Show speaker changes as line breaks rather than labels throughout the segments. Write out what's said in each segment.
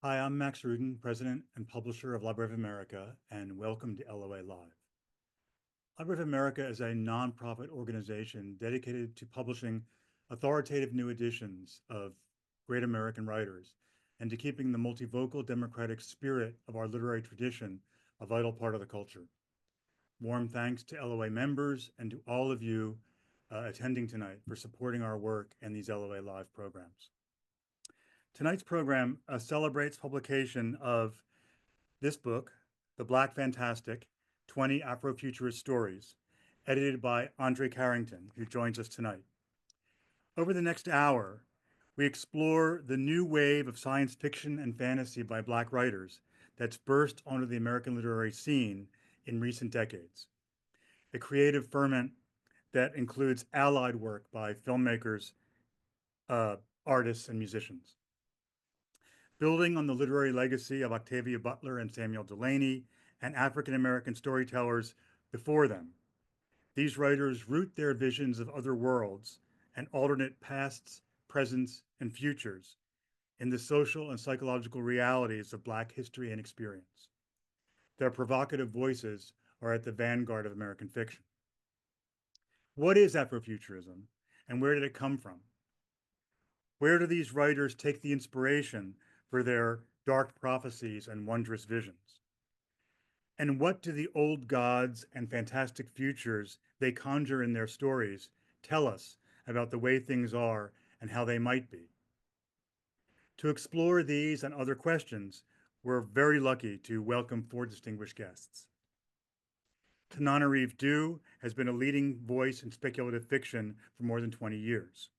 Hi, I'm Max Rudin, President and Publisher of Library of America, and welcome to LOA Live. Library of America is a nonprofit organization dedicated to publishing authoritative new editions of great American writers and to keeping the multivocal democratic spirit of our literary tradition a vital part of the culture. Warm thanks to LOA members and to all of you attending tonight for supporting our work and these LOA Live programs. Tonight's program celebrates publication of this book, The Black Fantastic, 20 Afrofuturist Stories, edited by André Carrington, who joins us tonight. Over the next hour, we explore the new wave of science fiction and fantasy by Black writers that's burst onto the American literary scene in recent decades. A creative ferment that includes allied work by filmmakers, artists, and musicians. Building on the literary legacy of Octavia Butler and Samuel Delany and African-American storytellers before them, these writers root their visions of other worlds and alternate pasts, presents, and futures in the social and psychological realities of Black history and experience. Their provocative voices are at the vanguard of American fiction. What is Afrofuturism, and where did it come from? Where do these writers take the inspiration for their dark prophecies and wondrous visions? And what do the old gods and fantastic futures they conjure in their stories tell us about the way things are and how they might be? To explore these and other questions, we're very lucky to welcome four distinguished guests. Tananarive Due has been a leading voice in speculative fiction for more than 20 years.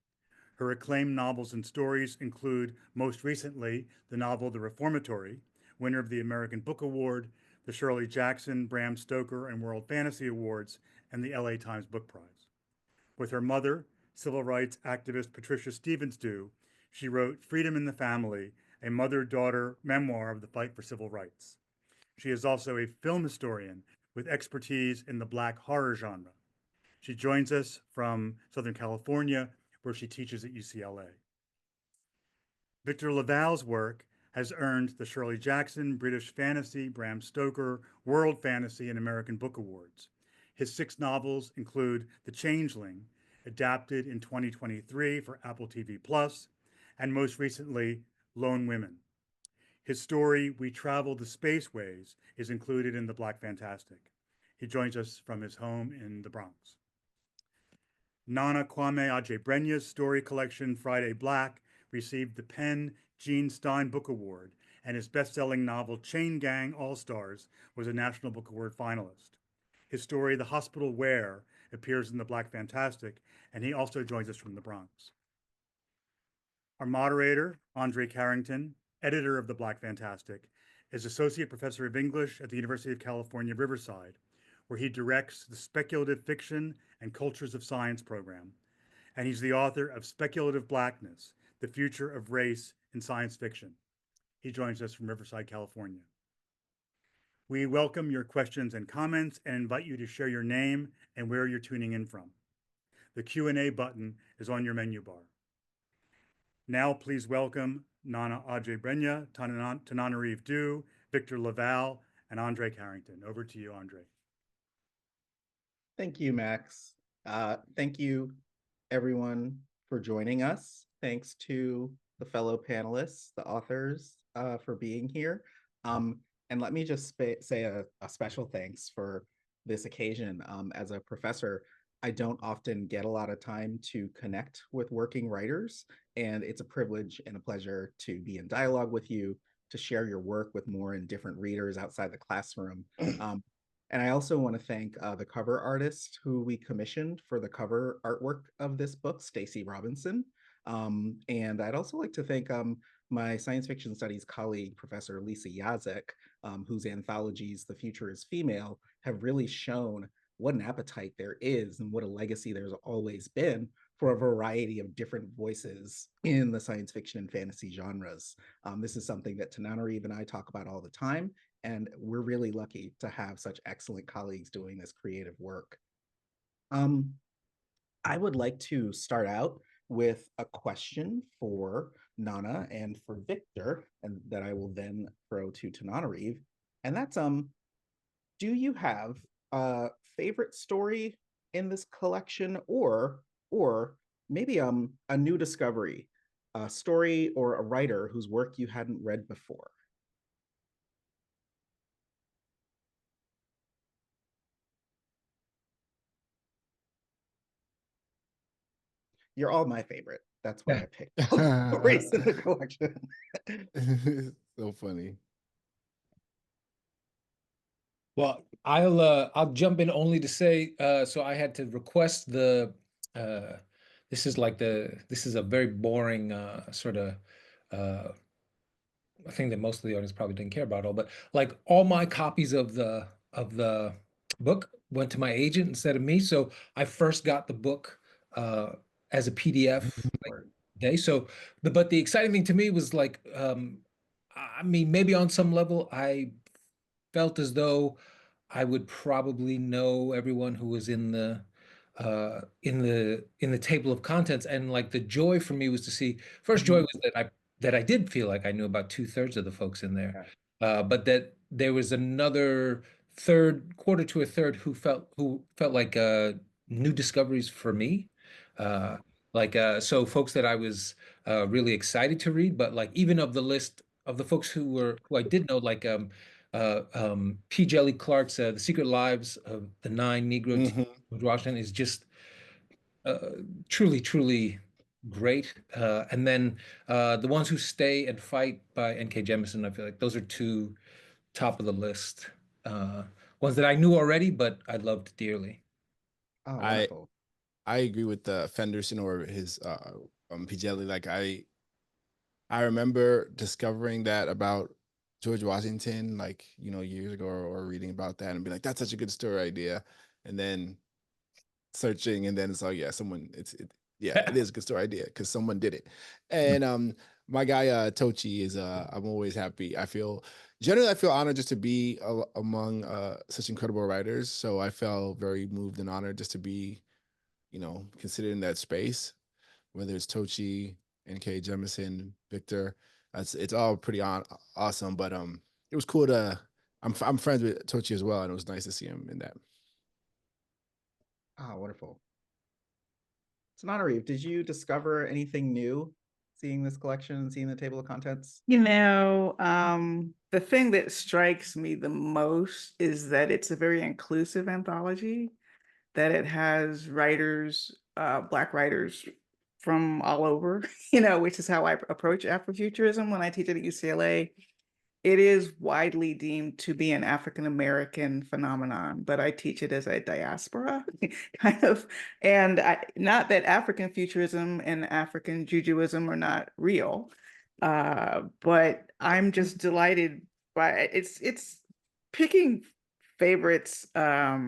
Her acclaimed novels and stories include, most recently, the novel The Reformatory, winner of the American Book Award, the Shirley Jackson, Bram Stoker, and World Fantasy Awards, and the LA Times Book Prize. With her mother, civil rights activist Patricia Stephens Due, she wrote Freedom in the Family, a mother-daughter memoir of the fight for civil rights. She is also a film historian with expertise in the Black horror genre. She joins us from Southern California, where she teaches at UCLA. Victor LaValle's work has earned the Shirley Jackson, British Fantasy, Bram Stoker, World Fantasy, and American Book Awards. His 6 novels include The Changeling, adapted in 2023 for Apple TV Plus, and most recently, Lone Women. His story, We Travel the Spaceways, is included in The Black Fantastic. He joins us from his home in the Bronx. Nana Kwame Adjei-Brenyah's story collection, Friday Black, received the Penn Gene Stein Book Award, and his best-selling novel, Chain Gang All-Stars, was a National Book Award finalist. His story, The Hospital Where, appears in The Black Fantastic, and he also joins us from the Bronx. Our moderator, André Carrington, editor of The Black Fantastic, is Associate Professor of English at the University of California, Riverside, where he directs the Speculative Fiction and Cultures of Science program, and he's the author of Speculative Blackness, The Future of Race in Science Fiction. He joins us from Riverside, California. We welcome your questions and comments and invite you to share your name and where you're tuning in from. The Q&A button is on your menu bar. Now, please welcome Nana Adjei-Brenya, Tananarive Due, Victor LaValle, and André Carrington. Over to you, André.
Thank you, Max. Thank you, everyone, for joining us. Thanks to the fellow panelists, the authors, for being here. And let me just say a special thanks for this occasion. As a professor, I don't often get a lot of time to connect with working writers, and it's a privilege and a pleasure to be in dialogue with you, to share your work with more and different readers outside the classroom. And I also want to thank the cover artist who we commissioned for the cover artwork of this book, Stacy Robinson. And I'd also like to thank my science fiction studies colleague, Professor Lisa Yazek, whose anthologies, The Future is Female, have really shown what an appetite there is and what a legacy there's always been for a variety of different voices in the science fiction and fantasy genres. This is something that Tananarive and I talk about all the time, and we're really lucky to have such excellent colleagues doing this creative work. I would like to start out with a question for Nana and for Victor, and that I will then throw to Tananarive. And that's do you have a favorite story in this collection, or maybe a new discovery, a story or a writer whose work you hadn't read before? You're all my favorite. That's why I picked all the stories in the collection.
So funny.
Well, I'll jump in only to say, so I had to request this is a very boring sort of uh thing that most of the audience probably didn't care about all, but like all my copies of the book went to my agent instead of me. So I first got the book as a PDF day. So but the exciting thing to me was like I mean, maybe on some level I felt as though I would probably know everyone who was in the table of contents. And like the joy for me was to see, first joy was that I did feel like I knew about 2/3 of the folks in there. But that there was another third, quarter to a third who felt like new discoveries for me. So folks that I was really excited to read, but like even of the list of the folks who I did know, like P. Jelly Clark's The Secret Lives of the Nine Negro of Washington is just truly, truly great. And then The Ones Who Stay and Fight by N.K. Jemisin, I feel like those are two top of the list. Ones that I knew already, but I loved dearly.
Oh, wonderful.
I agree with Fenderson or his Pijeli. Like I remember discovering that about George Washington, like, years ago, or reading about that and be like, that's such a good story idea. And then searching, and then it's like, yeah, it is a good story idea because someone did it. And my guy Tochi is I'm always happy. I feel honored just to be among such incredible writers. So I felt very moved and honored just to be, considered in that space, whether it's Tochi, N.K. Jemisin, Victor. It's all pretty awesome. But it was cool to. I'm friends with Tochi as well, and it was nice to see him in that.
Oh, wonderful. So, Tananarive, did you discover anything new seeing this collection, seeing the table of contents?
The thing that strikes me the most is that it's a very inclusive anthology, that it has writers, Black writers from all over, which is how I approach Afrofuturism when I teach it at UCLA. It is widely deemed to be an African American phenomenon, but I teach it as a diaspora kind of. And not that African futurism and African Jujuism are not real, but I'm just delighted by it. It's picking favorites. I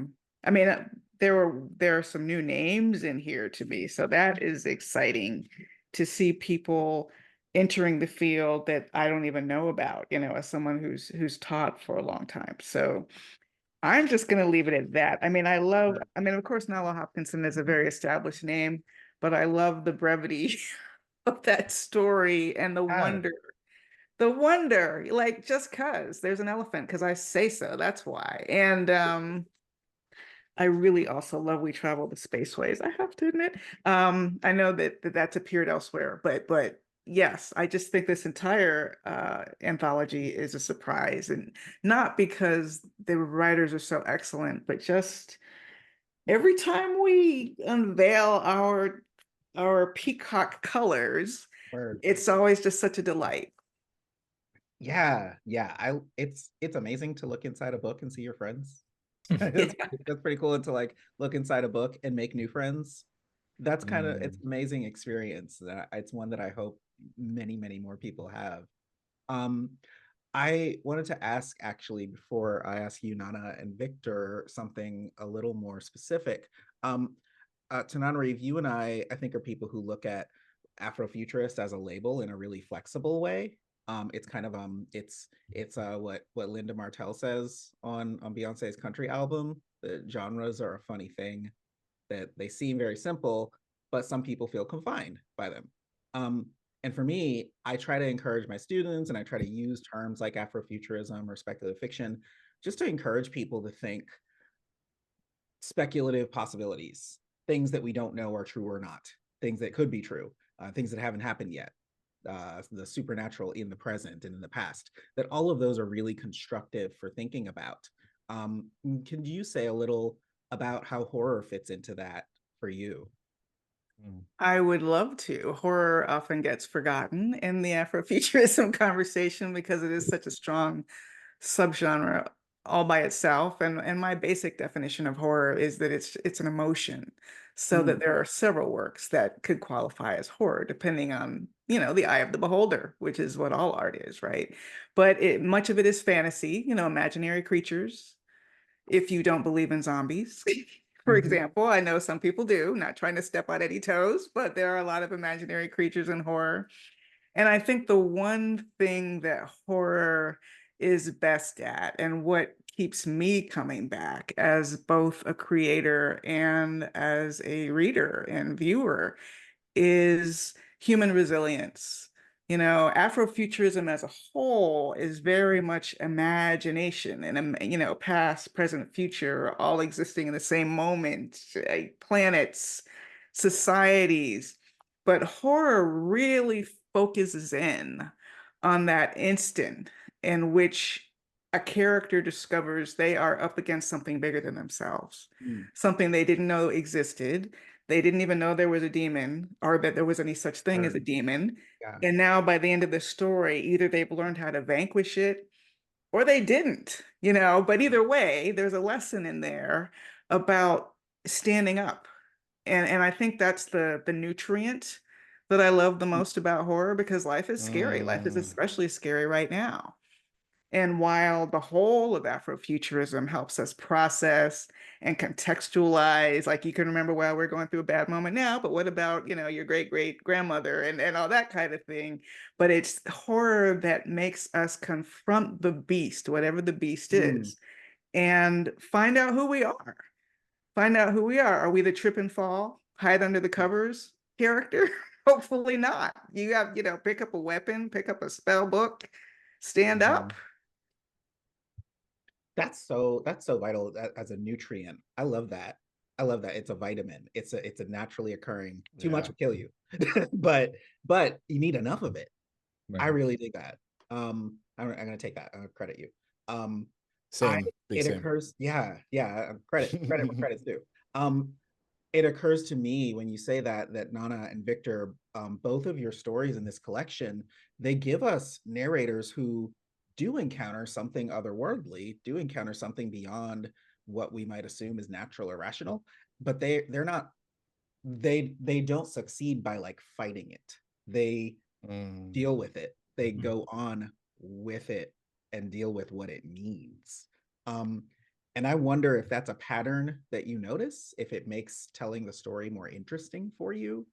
mean, there are some new names in here to me, so that is exciting to see people entering the field that I don't even know about, as someone who's taught for a long time. So I'm just going to leave it at that. I mean, of course, Nala Hopkinson is a very established name, but I love the brevity of that story and the wonder, like just cause there's an elephant, because I say so, that's why. And I really also love We Travel the Spaceways, I have to admit. I know that's appeared elsewhere, but yes, I just think this entire anthology is a surprise, and not because the writers are so excellent, but just every time we unveil our peacock colors, it's always just such a delight.
Yeah. It's amazing to look inside a book and see your friends. That's pretty cool, to like look inside a book and make new friends. That's it's an amazing experience. It's one that I hope many, many more people have. I wanted to ask, actually, before I ask you, Nana and Victor, something a little more specific. Tananarive, you and I think are people who look at Afrofuturist as a label in a really flexible way. It's kind of it's what Linda Martell says on Beyonce's country album. The genres are a funny thing, that they seem very simple, but some people feel confined by them. And for me, I try to encourage my students, and I try to use terms like Afrofuturism or speculative fiction just to encourage people to think speculative possibilities, things that we don't know are true or not, things that could be true, things that haven't happened yet, the supernatural in the present and in the past, that all of those are really constructive for thinking about. Can you say a little about how horror fits into that for you?
I would love to. Horror often gets forgotten in the Afrofuturism conversation because it is such a strong subgenre all by itself. And my basic definition of horror is that it's an emotion. So that there are several works that could qualify as horror, depending on, the eye of the beholder, which is what all art is, right? But much of it is fantasy, imaginary creatures. If you don't believe in zombies, for example, I know some people do, not trying to step on any toes, but there are a lot of imaginary creatures in horror. And I think the one thing that horror is best at, and what keeps me coming back as both a creator and as a reader and viewer, is human resilience. Afrofuturism as a whole is very much imagination and, past, present, future, all existing in the same moment, planets, societies. But horror really focuses in on that instant in which a character discovers they are up against something bigger than themselves, something they didn't know existed. They didn't even know there was a demon or that there was any such thing as a demon.
Yeah.
And now by the end of the story, either they've learned how to vanquish it or they didn't, but either way, there's a lesson in there about standing up. And I think that's the nutrient that I love the most about horror, because life is scary. Life is especially scary right now. And while the whole of Afrofuturism helps us process and contextualize, like you can remember, well, we're going through a bad moment now, but what about, your great grandmother and all that kind of thing. But it's horror that makes us confront the beast, whatever the beast is, and find out who we are. Find out who we are. Are we the trip and fall, hide under the covers character? Hopefully not. You have, pick up a weapon, pick up a spell book, stand up.
That's so vital as a nutrient. I love that. It's a vitamin. It's a naturally occurring. Too much will kill you, but you need enough of it.
Right.
I really dig that. I'm gonna take that. I'm gonna credit you.
Same.
It
Same.
occurs. Yeah. Credit where credit's due. It occurs to me when you say that Nana and Victor, both of your stories in this collection, they give us narrators who do encounter something otherworldly, do encounter something beyond what we might assume is natural or rational, but they don't succeed by like fighting it. They deal with it. They go on with it and deal with what it means. And I wonder if that's a pattern that you notice, if it makes telling the story more interesting for you,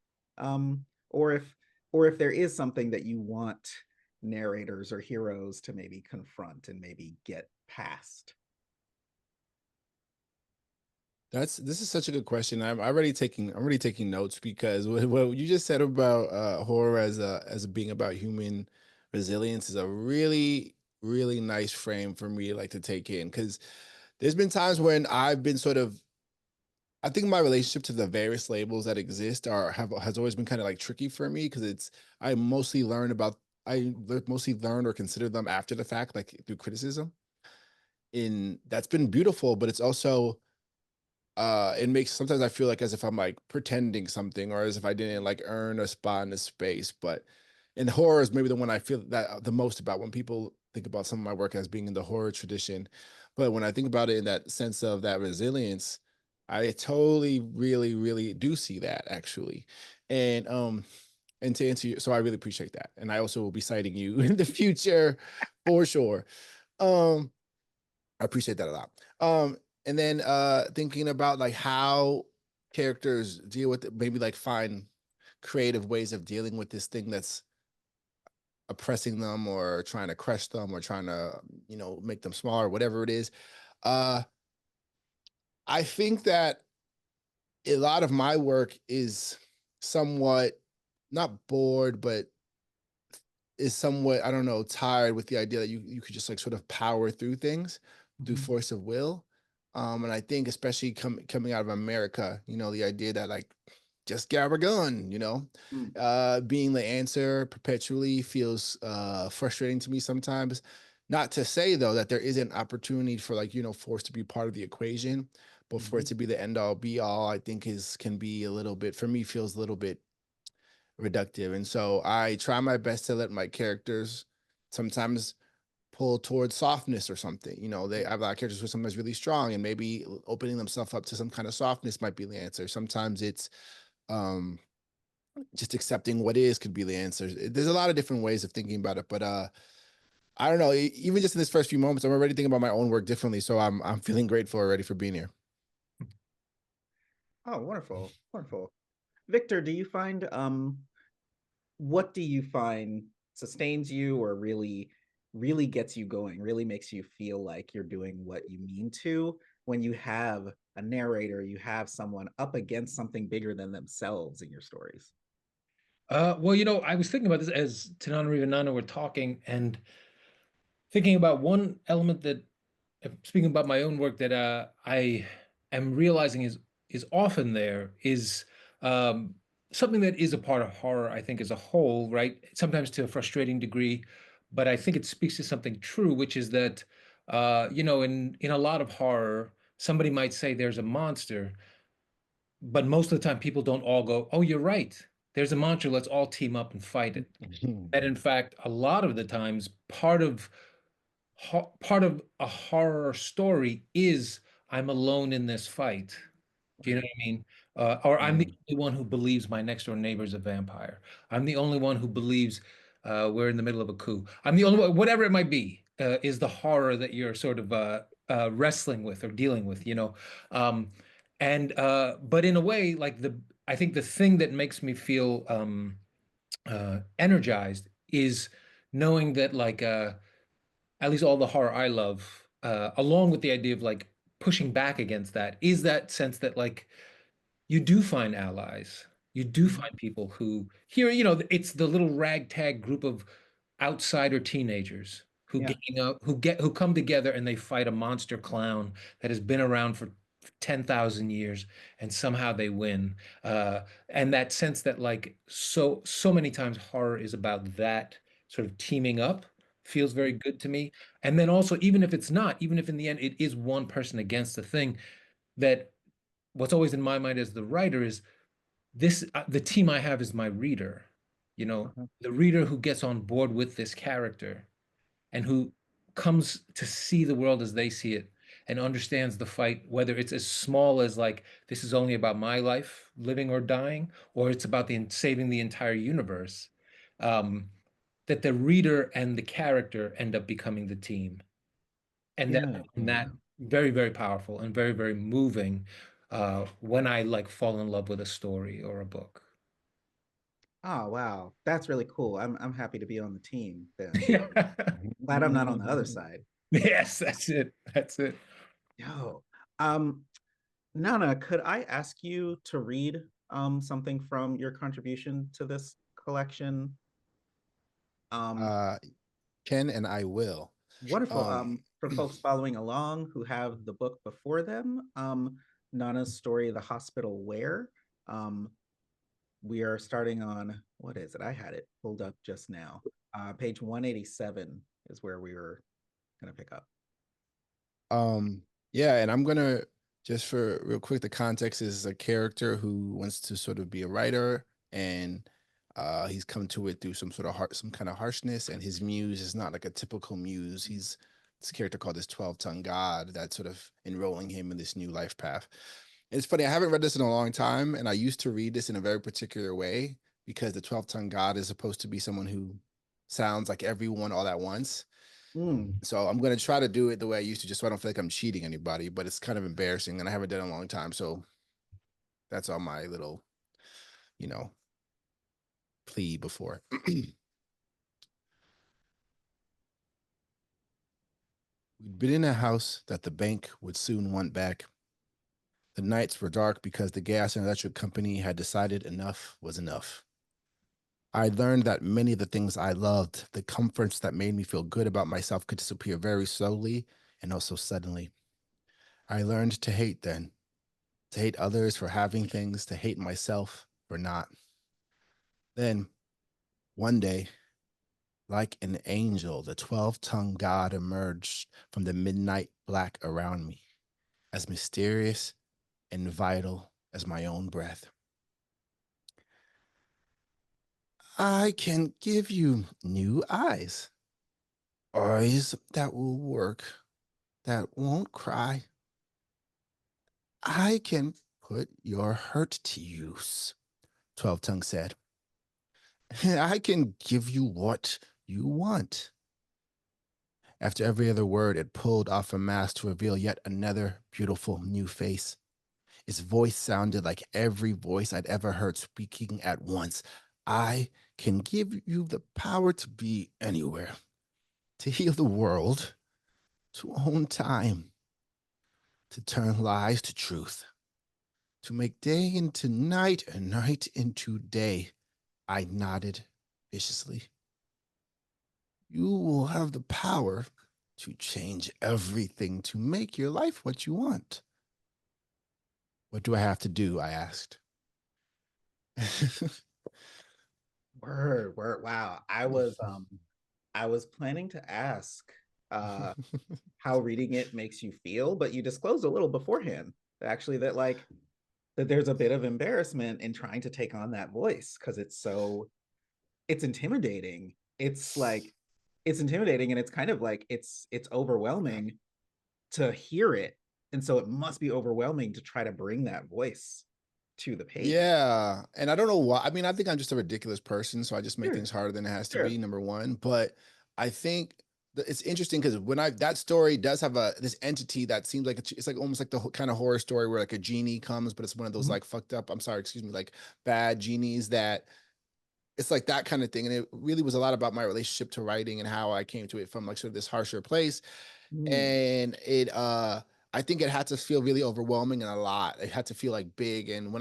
or if there is something that you want narrators or heroes to maybe confront and maybe get past.
This is such a good question. I'm already taking notes, because what you just said about horror as being about human resilience is a really, really nice frame for me to take in, because there's been times when I've been I think my relationship to the various labels that exist has always been kind of tricky for me, because I mostly learn or consider them after the fact, through criticism. That's been beautiful, but it's also it makes, sometimes I feel as if I'm pretending something, or as if I didn't earn a spot in the space. But in horror is maybe the one I feel that the most about, when people think about some of my work as being in the horror tradition. But when I think about it in that sense of that resilience, I totally, really, really do see that, actually. And to answer you, so I really appreciate that. And I also will be citing you in the future for sure. I appreciate that a lot. And then thinking about how characters deal with it, maybe find creative ways of dealing with this thing that's oppressing them, or trying to crush them, or trying to, make them smaller, whatever it is. I think that a lot of my work is somewhat not bored, but is somewhat, I don't know, tired with the idea that you could just like sort of power through things through force of will. And I think especially coming out of America, you know, the idea that like just grab a gun, you know, being the answer perpetually feels frustrating to me sometimes. Not to say though that there isn't opportunity for like, you know, force to be part of the equation, but for it to be the end all be all, I think can be a little bit, for me, feels a little bit reductive. And so I try my best to let my characters sometimes pull towards softness or something. You know, they I have a lot of characters who are sometimes really strong, and maybe opening themselves up to some kind of softness might be the answer. Sometimes it's just accepting what is could be the answer. There's a lot of different ways of thinking about it, but I don't know. Even just in this first few moments, I'm already thinking about my own work differently. So I'm feeling grateful already for being here.
Oh, wonderful, wonderful. Victor, do you find what do you find sustains you or really gets you going, really makes you feel like you're doing what you mean to when you have a narrator, you have someone up against something bigger than themselves in your stories?
Well, you know, I was thinking about this as Tananarive and Nana were talking, and thinking about one element that, speaking about my own work, that I am realizing is often there is um, something that is a part of horror, I think, as a whole, right? Sometimes to a frustrating degree, but I think it speaks to something true, which is that you know, in a lot of horror, somebody might say there's a monster, but most of the time people don't all go, "Oh, you're right. There's a monster. Let's all team up and fight it." And in fact, a lot of the times, part of a horror story is I'm alone in this fight. Do you know what I mean? Or I'm the only one who believes my next door neighbor is a vampire. I'm the only one who believes we're in the middle of a coup. I'm the only one, whatever it might be, is the horror that you're sort of wrestling with or dealing with, you know? Um, but in a way, like I think the thing that makes me feel energized is knowing that like, at least all the horror I love, along with the idea of like pushing back against that, is that sense that like you do find allies. You do find people who here, you know, it's the little ragtag group of outsider teenagers who
Yeah.
who come together and they fight a monster clown that has been around for 10,000 years, and somehow they win. And that sense that like so many times horror is about that sort of teaming up feels very good to me. And then also, even if it's not, even if in the end it is one person against the thing, that what's always in my mind as the writer is this the team I have is my reader, you know, the reader who gets on board with this character and who comes to see the world as they see it and understands the fight, whether it's as small as like this is only about my life living or dying, or it's about saving the entire universe. um, that the reader and the character end up becoming the team, and
Yeah.
that very, very powerful and very, very moving when I like fall in love with a story or a book.
Oh, wow. That's really cool. I'm happy to be on the team then.
Yes,
Glad I'm not on the other side.
that's it. That's it.
Yo. Um, Nana, could I ask you to read something from your contribution to this collection? Um,
Uh, Can and I will.
Wonderful.
Um,
For folks following along who have the book before them, Nana's story, The Hospital Where. Um, we are starting on, what is it? I had it pulled up just now. Page 187 is where we were going to pick up.
yeah, and I'm gonna just for real quick, the context is a character who wants to sort of be a writer, and he's come to it through some kind of harshness, and his muse is not like a typical muse. He's this character called this 12-tongue god that's sort of enrolling him in this new life path. It's funny, I haven't read this in a long time, and I used to read this in a very particular way because the 12-tongue god is supposed to be someone who sounds like everyone all at once.
Mm.
So I'm gonna try to do it the way I used to, just so I don't feel like I'm cheating anybody. But it's kind of embarrassing, and I haven't done it in a long time. So that's all my little, you know, plea before. We'd been in a house that the bank would soon want back. The nights were dark because the gas and electric company had decided enough was enough. I learned that many of the things I loved, the comforts that made me feel good about myself, could disappear very slowly and also suddenly. I learned to hate then, to hate others for having things, to hate myself for not. Then, one day, like an angel, the 12-tongued God emerged from the midnight black around me, as mysterious and vital as my own breath. I can give you new eyes that will work, that won't cry. I can put your hurt to use, 12-tongue said. I can give you what you want. After every other word, it pulled off a mask to reveal yet another beautiful new face. Its voice sounded like every voice I'd ever heard speaking at once. I can give you the power to be anywhere, to heal the world, to own time, to turn lies to truth, to make day into night and night into day. I nodded viciously. You will have the power to change everything, to make your life what you want. What do I have to do? I asked.
Word, word. Wow. I was planning to ask how reading it makes you feel, but you disclosed a little beforehand, actually, that like that there's a bit of embarrassment in trying to take on that voice because it's intimidating. It's intimidating, and it's kind of like it's overwhelming to hear it. And so it must be overwhelming to try to bring that voice to the page.
Yeah. And I don't know why. I mean, I think I'm just a ridiculous person, so I just make
Sure.
things harder than it has to
Sure.
be, number one. But I think it's interesting because that story does have this entity that seems like it's like almost like the kind of horror story where like a genie comes, but it's one of those like fucked up, I'm sorry, excuse me, like bad genies that it's like that kind of thing. And it really was a lot about my relationship to writing and how I came to it from like sort of this harsher place. And I think it had to feel really overwhelming and a lot. It had to feel like big. And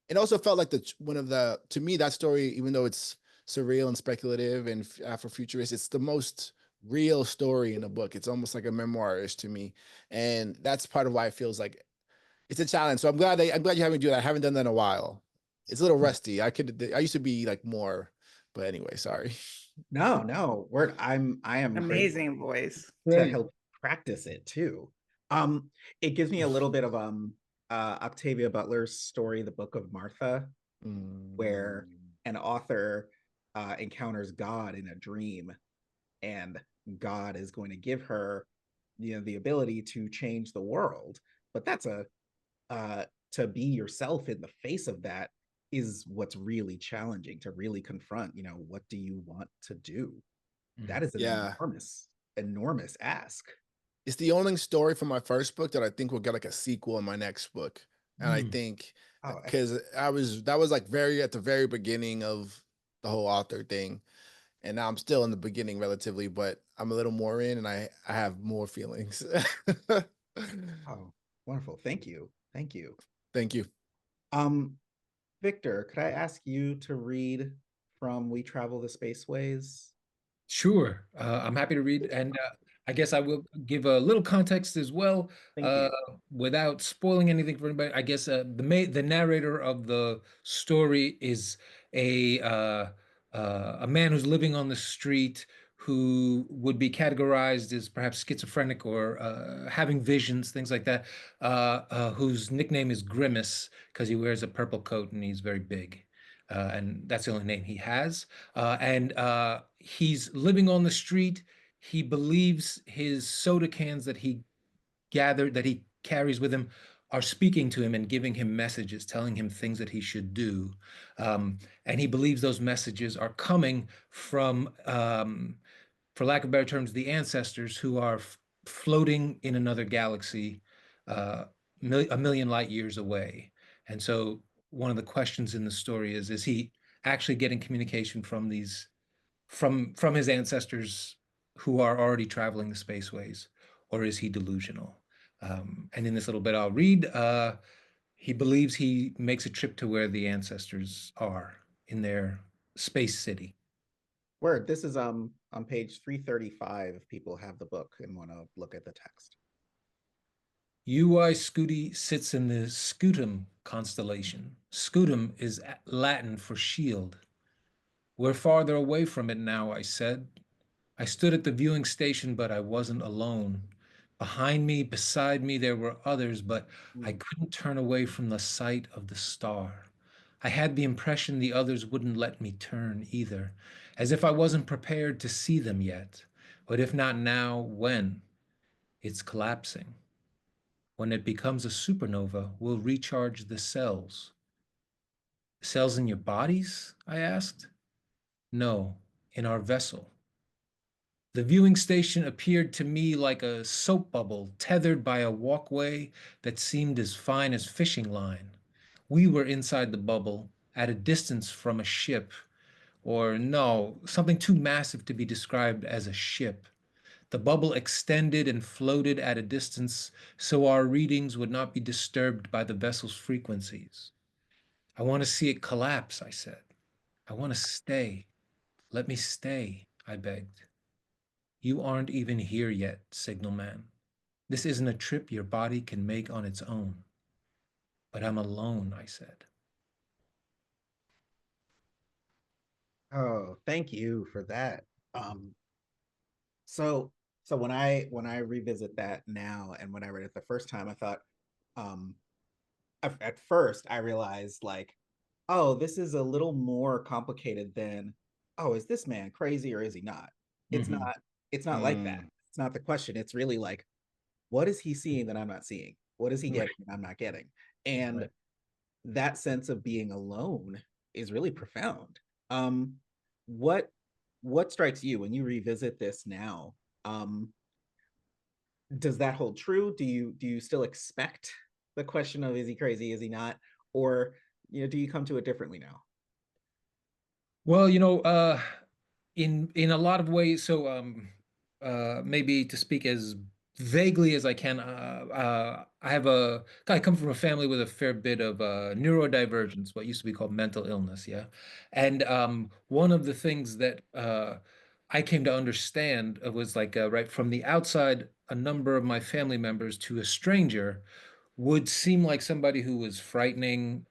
it also felt like to me, that story, even though it's surreal and speculative and Afrofuturist, it's the most real story in the book. It's almost like a memoir-ish to me. And that's part of why it feels like it's a challenge. So I'm glad you having me do that. I haven't done that in a while. It's a little rusty. I used to be like more, but anyway, sorry.
No, word. I am
Amazing voice.
to help practice it too. It gives me a little bit of Octavia Butler's story, The Book of Martha, where an author encounters God in a dream, and God is going to give her, the ability to change the world. But that's to be yourself in the face of that is what's really challenging, to really confront, what do you want to do? That is an
Yeah.
enormous ask.
It's the only story from my first book that I think will get like a sequel in my next book. And I think because that was like at the very beginning of the whole author thing. And now I'm still in the beginning relatively, but I'm a little more in and I have more feelings.
Oh, wonderful. Thank you. Thank you.
Thank you.
Victor, could I ask you to read from We Travel the Spaceways?
Sure. I'm happy to read. And I guess I will give a little context as well,
Thank you.
without spoiling anything for anybody. I guess the narrator of the story is a man who's living on the street who would be categorized as perhaps schizophrenic or having visions, things like that, whose nickname is Grimace because he wears a purple coat and he's very big. And that's the only name he has. And he's living on the street. He believes his soda cans that he carries with him, are speaking to him and giving him messages, telling him things that he should do. And he believes those messages are coming from, for lack of better terms, the ancestors who are floating in another galaxy, a million light years away. And so one of the questions in the story is he actually getting communication from from his ancestors who are already traveling the spaceways, or is he delusional? And in this little bit I'll read, he believes he makes a trip to where the ancestors are in their space city.
Word. This is on page 335 if people have the book and want to look at the text.
UI Scuti sits in the Scutum constellation. Scutum is Latin for shield. We're farther away from it now, I said. I stood at the viewing station, but I wasn't alone. Behind me, beside me, there were others, but I couldn't turn away from the sight of the star. I had the impression the others wouldn't let me turn either, as if I wasn't prepared to see them yet. But if not now, when? It's collapsing. When it becomes a supernova, we'll recharge the cells. Cells in your bodies? I asked. No, in our vessel. The viewing station appeared to me like a soap bubble tethered by a walkway that seemed as fine as fishing line. We were inside the bubble, at a distance from a ship, or no, something too massive to be described as a ship. The bubble extended and floated at a distance so our readings would not be disturbed by the vessel's frequencies. I want to see it collapse, I said. I want to stay. Let me stay, I begged. You aren't even here yet, signalman. This isn't a trip your body can make on its own. But I'm alone, I said.
Oh, thank you for that. So when I revisit that now and when I read it the first time, I thought, um, at first I realized like, oh, this is a little more complicated than, oh, is this man crazy or is he not? It's
Mhm.
not, it's not like that. It's not the question. It's really like, what is he seeing that I'm not seeing? What is he
Right.
getting that I'm not getting? And
Right.
that sense of being alone is really profound. Um, what what strikes you when you revisit this now? Um, does that hold true? Do you still expect the question of is he crazy, is he not? Or do you come to it differently now?
Well, in a lot of ways, so maybe to speak as vaguely as I can, I come from a family with a fair bit of neurodivergence, what used to be called mental illness, yeah. And one of the things that I came to understand was like right from the outside, a number of my family members to a stranger would seem like somebody who was frightening,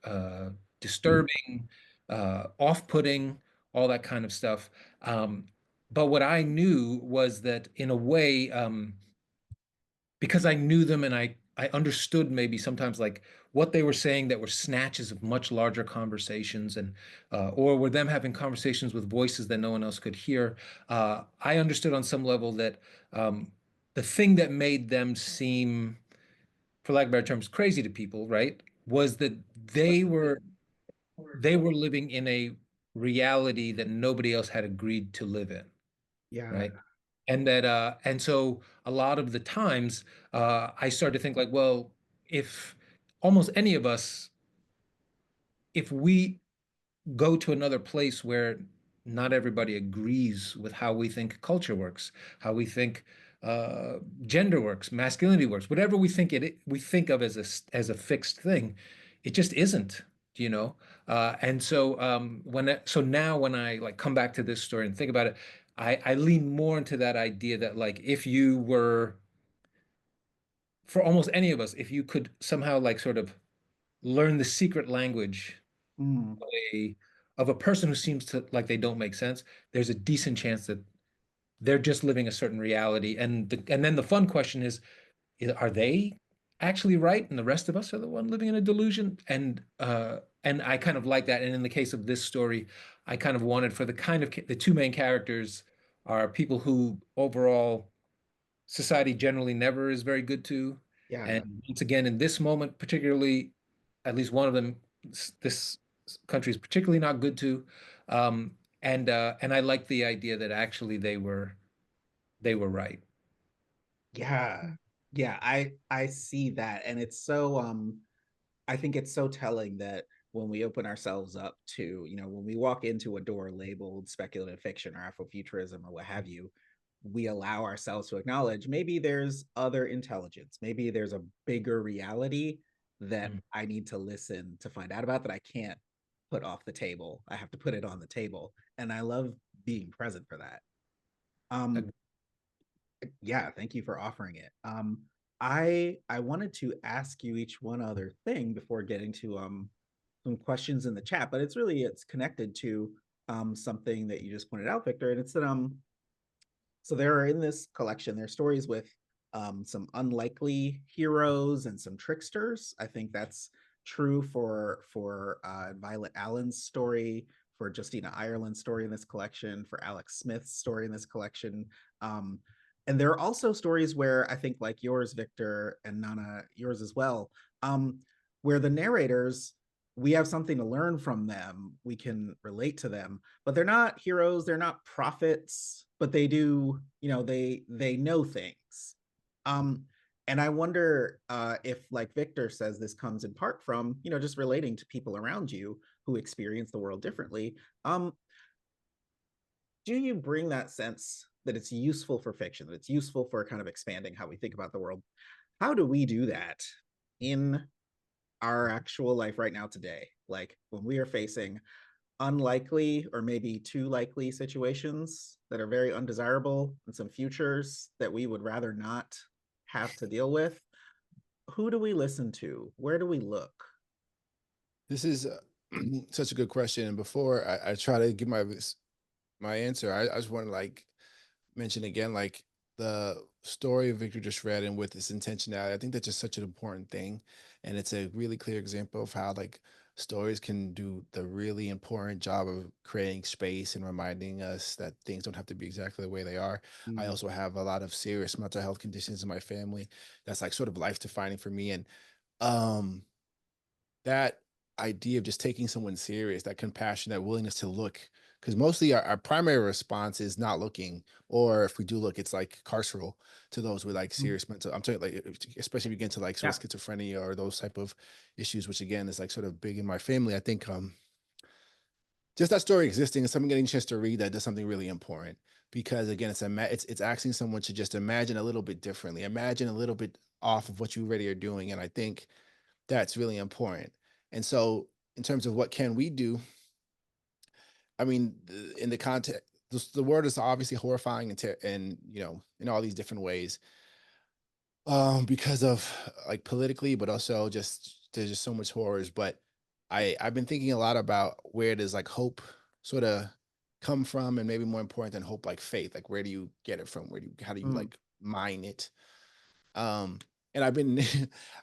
disturbing, off-putting, all that kind of stuff. But what I knew was that in a way, because I knew them and I understood maybe sometimes like what they were saying that were snatches of much larger conversations and or were them having conversations with voices that no one else could hear. I understood on some level that the thing that made them seem, for lack of better terms, crazy to people, right, was that they were they were living in a reality that nobody else had agreed to live in,
Yeah.
right? And so a lot of the times I started to think like, well, if almost any of us, if we go to another place where not everybody agrees with how we think culture works, how we think uh, gender works, masculinity works, whatever we think of as a fixed thing, it just isn't, you know. And so so now when I like come back to this story and think about it, I lean more into that idea that like if you were, for almost any of us, if you could somehow like sort of learn the secret language
Mm,
a of a person who seems to like they don't make sense, there's a decent chance that they're just living a certain reality. And then the fun question is, are they actually right, and the rest of us are the one living in a delusion? And I kind of like that. And in the case of this story, I kind of wanted for the two main characters are people who overall society generally never is very good to.
yeah.
And once again, in this moment, particularly, at least one of them, this country is particularly not good to. Um, and I like the idea that actually they were right.
Yeah. Yeah, I see that. And it's so I think it's so telling that when we open ourselves up to, when we walk into a door labeled speculative fiction or Afrofuturism or what have you, we allow ourselves to acknowledge maybe there's other intelligence, maybe there's a bigger reality that I need to listen to find out about, that I can't put off the table. I have to put it on the table. And I love being present for that. Yeah, thank you for offering it. I wanted to ask you each one other thing before getting to some questions in the chat, but it's connected to something that you just pointed out, Victor, and it's that so there are in this collection, there are stories with some unlikely heroes and some tricksters. I think that's true for Violet Allen's story, for Justina Ireland's story in this collection, for Alex Smith's story in this collection. And there are also stories where I think, like yours, Victor, and Nana, yours as well, where the narrators, we have something to learn from them. We can relate to them, but they're not heroes. They're not prophets, but they do, they know things. And I wonder if, like Victor says, this comes in part from, just relating to people around you who experience the world differently. Do you bring that sense that it's useful for fiction, that it's useful for kind of expanding how we think about the world? How do we do that in our actual life right now today? Like when we are facing unlikely or maybe too likely situations that are very undesirable, and some futures that we would rather not have to deal with, who do we listen to? Where do we look?
This is such a good question. And before I try to give my answer, I just want to mention again, the story Victor just read, and with this intentionality, I think that's just such an important thing. And it's a really clear example of how stories can do the really important job of creating space and reminding us that things don't have to be exactly the way they are. I also have a lot of serious mental health conditions in my family. That's sort of life defining for me. And that idea of just taking someone serious, that compassion, that willingness to look, because mostly our primary response is not looking, or if we do look, it's carceral to those with serious mental, I'm talking especially if you get into sort of schizophrenia or those type of issues, which again is sort of big in my family. I think just that story existing and someone getting a chance to read that does something really important, because again, it's asking someone to just imagine a little bit differently, imagine a little bit off of what you already are doing. And I think that's really important. And so in terms of what can we do, I mean, in the context, the word is obviously horrifying and in all these different ways, because of politically, but also just there's just so much horrors. But I've been thinking a lot about where does hope sort of come from, and maybe more important than hope, faith. Where do you get it from? How do you mine it? And I've been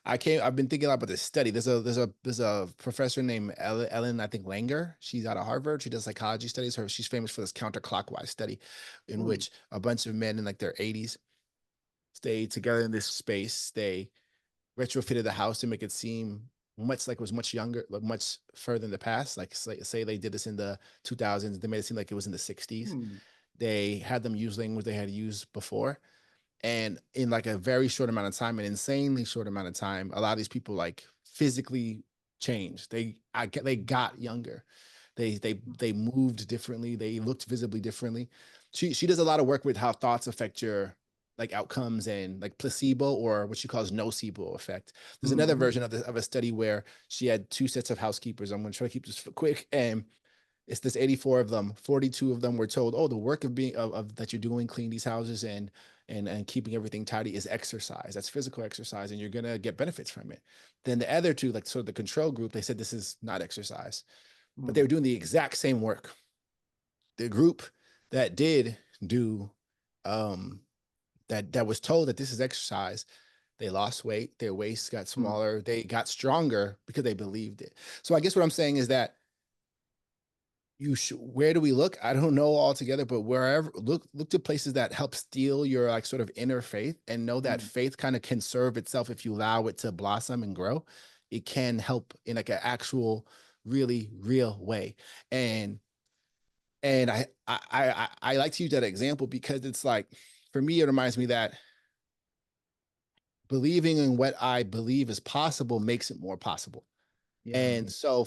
I've been thinking a lot about this study. There's a professor named Ellen, I think Langer. She's out of Harvard. She does psychology studies. She's famous for this counterclockwise study in which a bunch of men in their 80s stayed together in this space. They retrofitted the house to make it seem much it was much younger, much further in the past. Say they did this in the 2000s, they made it seem like it was in the 60s. They had them use language they had used before. And in a very short amount of time, an insanely short amount of time, a lot of these people physically changed. They got younger. They moved differently. They looked visibly differently. She does a lot of work with how thoughts affect your outcomes, and placebo, or what she calls nocebo effect. There's another version of a study where she had 2 sets of housekeepers. I'm going to try to keep this quick. And it's this 84 of them, 42 of them were told, oh, the work of being of that you're doing, cleaning these houses and keeping everything tidy, is exercise. That's physical exercise, and you're gonna get benefits from it. Then the other 2, sort of the control group, they said this is not exercise, but they were doing the exact same work. The group that did do that was told that this is exercise, they lost weight, their waists got smaller, they got stronger because they believed it. So I guess what I'm saying is that where do we look? I don't know altogether, but wherever, look to places that help steel your sort of inner faith, and know that faith kind of can serve itself if you allow it to blossom and grow. It can help in an actual, really real way. And I like to use that example because it's for me, it reminds me that believing in what I believe is possible makes it more possible. And so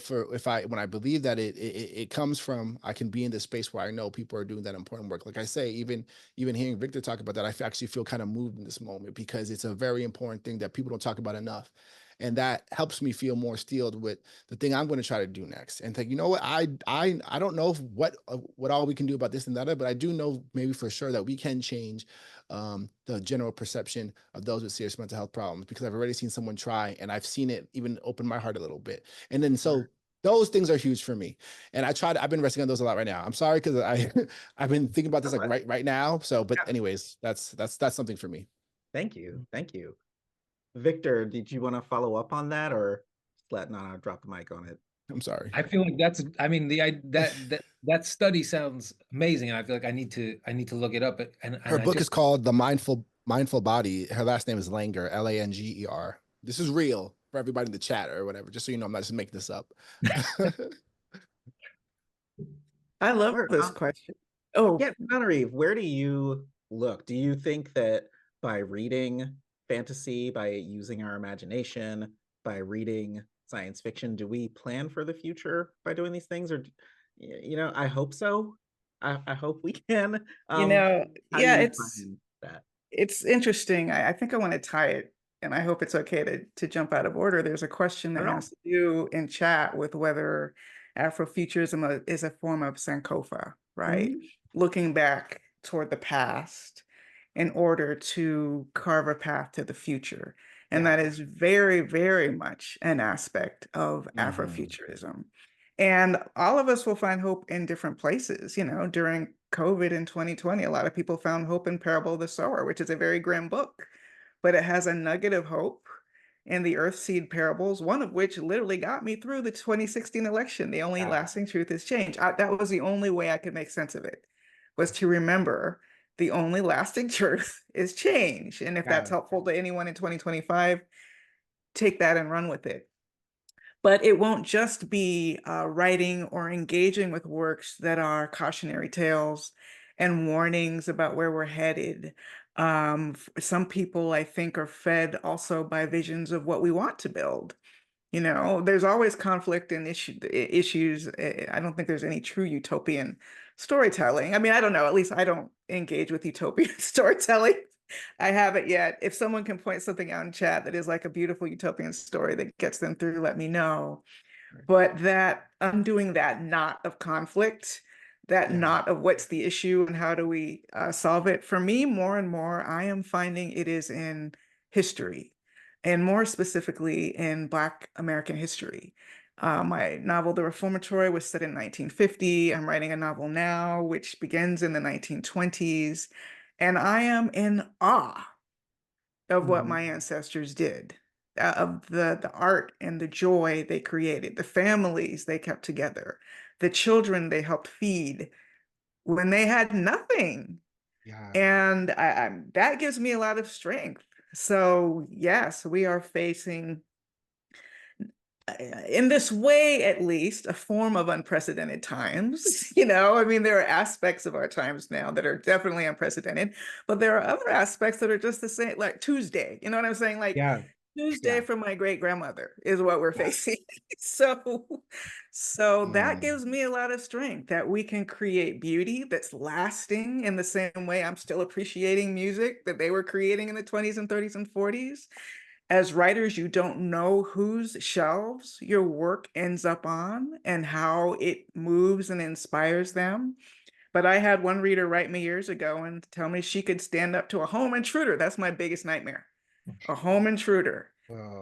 when I believe that it comes from, I can be in this space where I know people are doing that important work. Like I say, even hearing Victor talk about that, I actually feel kind of moved in this moment, because it's a very important thing that people don't talk about enough. And that helps me feel more steeled with the thing I'm going to try to do next. And think, you know what, I don't know what all we can do about this and that, but I do know maybe for sure that we can change the general perception of those with serious mental health problems, because I've already seen someone try, and I've seen it even open my heart a little bit. And then so those things are huge for me. And I've been resting on those a lot right now. I'm sorry, because I've been thinking about this like right now. So, but anyways, that's something for me.
Thank you. Thank you. Victor, did you want to follow up on that, or just let Nana drop the mic on it?
I'm sorry.
I feel like that study sounds amazing, and I feel like I need to look it up. And
Her book is called The Mindful Body. Her last name is Langer, Langer. This is real for everybody in the chat or whatever, just so you know, I'm not just making this up.
I love this question. Oh,
yeah, Tananarive, where do you look? Do you think that by reading fantasy, by using our imagination, by reading science fiction, do we plan for the future by doing these things? Or, you know, I hope so. I hope we can.
Yeah,
that.
It's interesting. I think I want to tie it, and I hope it's okay to jump out of order. There's a question that has to do in chat with whether Afrofuturism is a form of Sankofa, right? Looking back toward the past in order to carve a path to the future. And that is very, very much an aspect of Afrofuturism. And all of us will find hope in different places. You know, during COVID in 2020, a lot of people found hope in Parable of the Sower, which is a very grim book, but it has a nugget of hope in the Earthseed parables, one of which literally got me through the 2016 election. The only lasting truth is change. That was the only way I could make sense of it, was to remember the only lasting truth is change. And if that's helpful to anyone in 2025, take that and run with it. But it won't just be writing or engaging with works that are cautionary tales and warnings about where we're headed. Some people, I think, are fed also by visions of what we want to build. You know, there's always conflict and issues. I don't think there's any true utopian storytelling. I mean, I don't know. At least I don't engage with utopian storytelling. I haven't yet. If someone can point something out in chat that is like a beautiful utopian story that gets them through, let me know. But that undoing that knot of conflict, that knot of what's the issue and how do we solve it, for me, more and more, I am finding it is in history, and more specifically in Black American history. My novel, The Reformatory, was set in 1950. I'm writing a novel now, which begins in the 1920s. And I am in awe of what my ancestors did, of the art and the joy they created, the families they kept together, the children they helped feed when they had nothing. And that gives me a lot of strength. So yes, we are facing, in this way, at least, a form of unprecedented times. You know, I mean, there are aspects of our times now that are definitely unprecedented, but there are other aspects that are just the same, like Tuesday. You know what I'm saying? Like Tuesday from my great grandmother is what we're facing. So that gives me a lot of strength that we can create beauty that's lasting in the same way I'm still appreciating music that they were creating in the 20s and 30s and 40s. As writers, you don't know whose shelves your work ends up on and how it moves and inspires them. But I had one reader write me years ago and tell me she could stand up to a home intruder. That's my biggest nightmare, a home intruder,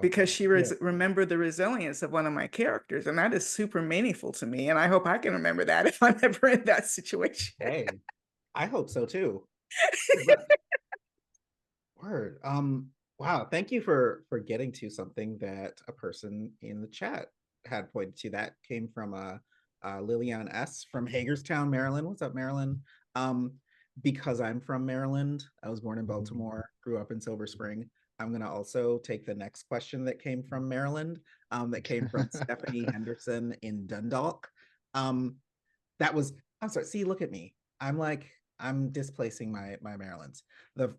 because she remembered the resilience of one of my characters. And that is super meaningful to me. And I hope I can remember that if I'm ever in that situation.
Hey, I hope so too. Word. Wow, thank you for getting to something that a person in the chat had pointed to. That came from Lillian S. from Hagerstown, Maryland. What's up, Maryland? Because I'm from Maryland, I was born in Baltimore, grew up in Silver Spring. I'm going to also take the next question that came from Maryland, that came from Stephanie Henderson in Dundalk. That was, I'm sorry, see, look at me. I'm displacing my Marylands.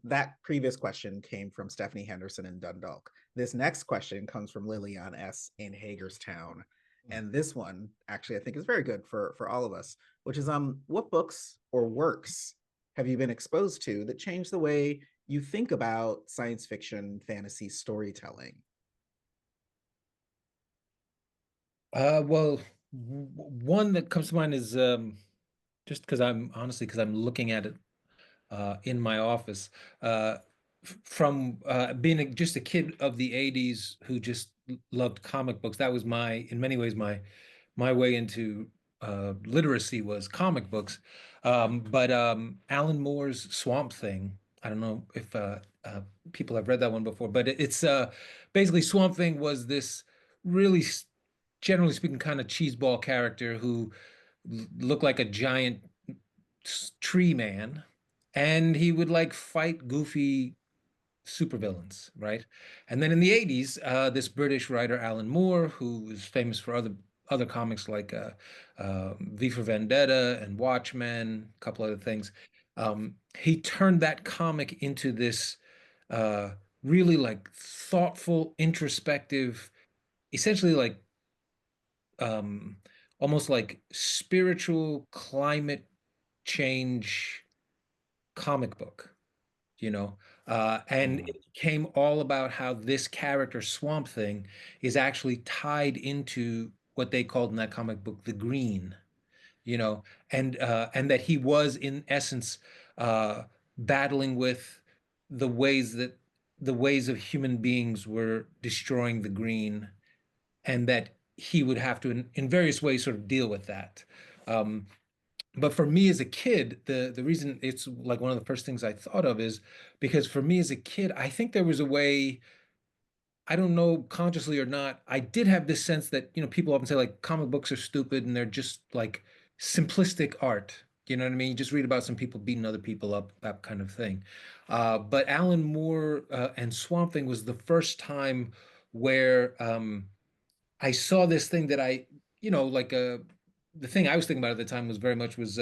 That previous question came from Stephanie Henderson in Dundalk. This next question comes from Lillian S. in Hagerstown. And this one actually I think is very good for all of us, which is what books or works have you been exposed to that changed the way you think about science fiction fantasy storytelling?
Well, one that comes to mind is just because I'm looking at it in my office. From being just a kid of the 80s who just loved comic books, that was in many ways, my way into literacy was comic books. But Alan Moore's Swamp Thing, I don't know if people have read that one before, but it's basically Swamp Thing was this really, generally speaking, kind of cheeseball character who looked like a giant tree man, and he would like fight goofy supervillains, right? And then in the 80s, this British writer, Alan Moore, who is famous for other comics like V for Vendetta and Watchmen, a couple other things, he turned that comic into this really like thoughtful, introspective, essentially like almost like spiritual climate change comic book, and it became all about how this character Swamp Thing is actually tied into what they called in that comic book the green, and that he was in essence battling with the ways that the ways of human beings were destroying the green, and that he would have to in various ways sort of deal with that. But for me as a kid, the reason it's like one of the first things I thought of is because for me as a kid, I think there was a way, I don't know consciously or not, I did have this sense that, people often say like comic books are stupid and they're just like simplistic art. You know what I mean? You just read about some people beating other people up, that kind of thing. But Alan Moore and Swamp Thing was the first time where I saw this thing that like the thing I was thinking about at the time was very much it was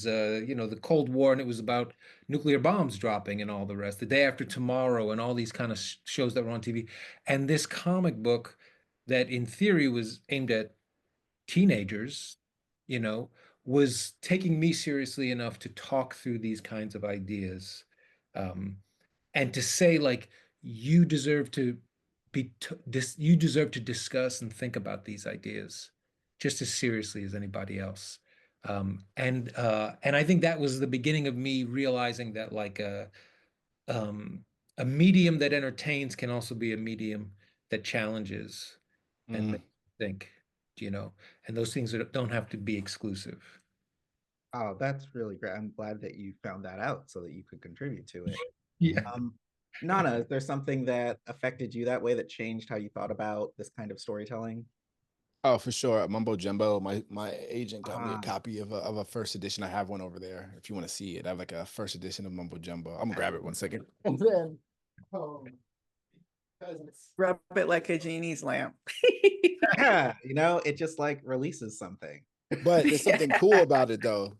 the Cold War, and it was about nuclear bombs dropping and all the rest. The Day After Tomorrow and all these kind of shows that were on TV, and this comic book that in theory was aimed at teenagers, you know, was taking me seriously enough to talk through these kinds of ideas. Um, and to say like you deserve to you deserve to discuss and think about these ideas just as seriously as anybody else. And I think that was the beginning of me realizing that like a medium that entertains can also be a medium that challenges and makes you think, and those things don't have to be exclusive.
Oh, that's really great. I'm glad that you found that out so that you could contribute to it.
Yeah.
Nana, is there something that affected you that way that changed how you thought about this kind of storytelling?
Oh, for sure. Mumbo Jumbo. My agent got me a copy of a first edition. I have one over there. If you want to see it, I have like a first edition of Mumbo Jumbo. I'm gonna grab it one second. And then,
Rub it like a genie's lamp.
yeah, it just like releases something.
But there's something cool about it though.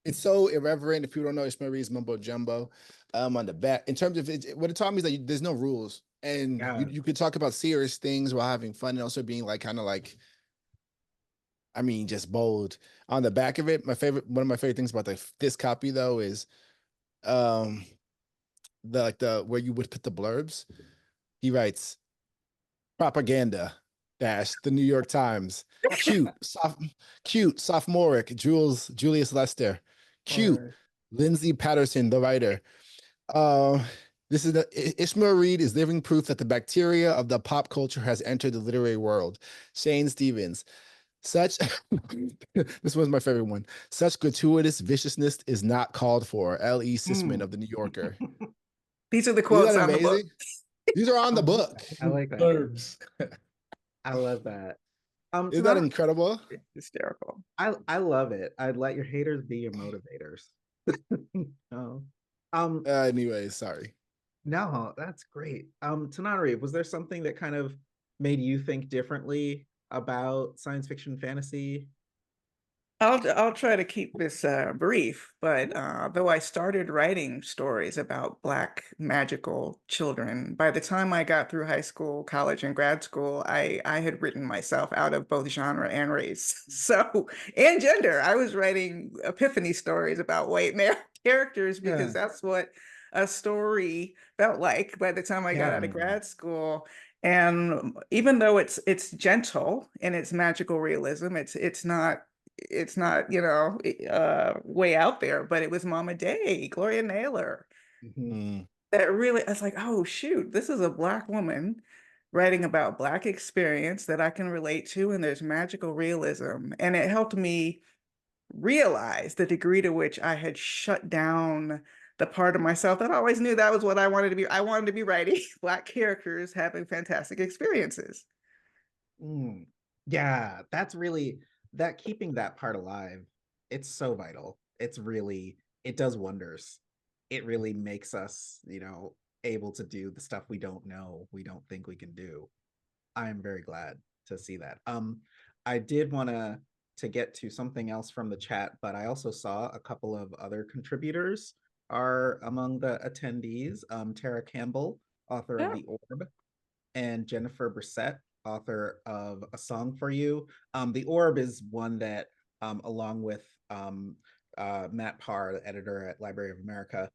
It's so irreverent. If you don't know, Ishmael Reed's Mumbo Jumbo. On the back, in terms of what it taught me is that there's no rules, and you could talk about serious things while having fun, and also being like kind of like, I mean, just bold. On the back of it, one of my favorite things about this copy though is, where you would put the blurbs. He writes, propaganda dash the New York Times, cute sophomoric Julius Lester, cute Lindsay Patterson the writer. This is Ishmael Reed is living proof that the bacteria of the pop culture has entered the literary world. Shane Stevens. This was my favorite one. Such gratuitous viciousness is not called for. L.E. Sisman of the New Yorker.
These are the quotes on the book.
These are on the book.
I like that.
Blurbs.
I love that.
Is that incredible?
Hysterical.
I love it. I'd let your haters be your motivators. Oh.
Anyway, sorry.
No, that's great. Tananarive, was there something that kind of made you think differently about science fiction fantasy?
I'll try to keep this brief, but though I started writing stories about Black magical children, by the time I got through high school, college, and grad school, I had written myself out of both genre and race, so and gender. I was writing epiphany stories about white male characters because
Yeah.
that's what a story felt like by the time I got out of
Yeah.
grad school. And even though it's gentle in its magical realism, it's not, way out there, but it was Mama Day, Gloria Naylor,
Mhm.
Mm.
that really, I was like, oh shoot, this is a Black woman writing about Black experience that I can relate to, and there's magical realism. And it helped me realize the degree to which I had shut down the part of myself that I always knew that was what I wanted to be. I wanted to be writing Black characters having fantastic experiences.
Mm. Yeah, that's really that keeping that part alive. It's so vital. It's really it does wonders. It really makes us, able to do the stuff we don't know, we don't think we can do. I am very glad to see that. I did want to get to something else from the chat, but I also saw a couple of other contributors are among the attendees. Tara Campbell, author of
Yeah.
The Orb, and Jennifer Brissett, author of A Song for You. The Orb is one that, along with Matt Parr, the editor at Library of America,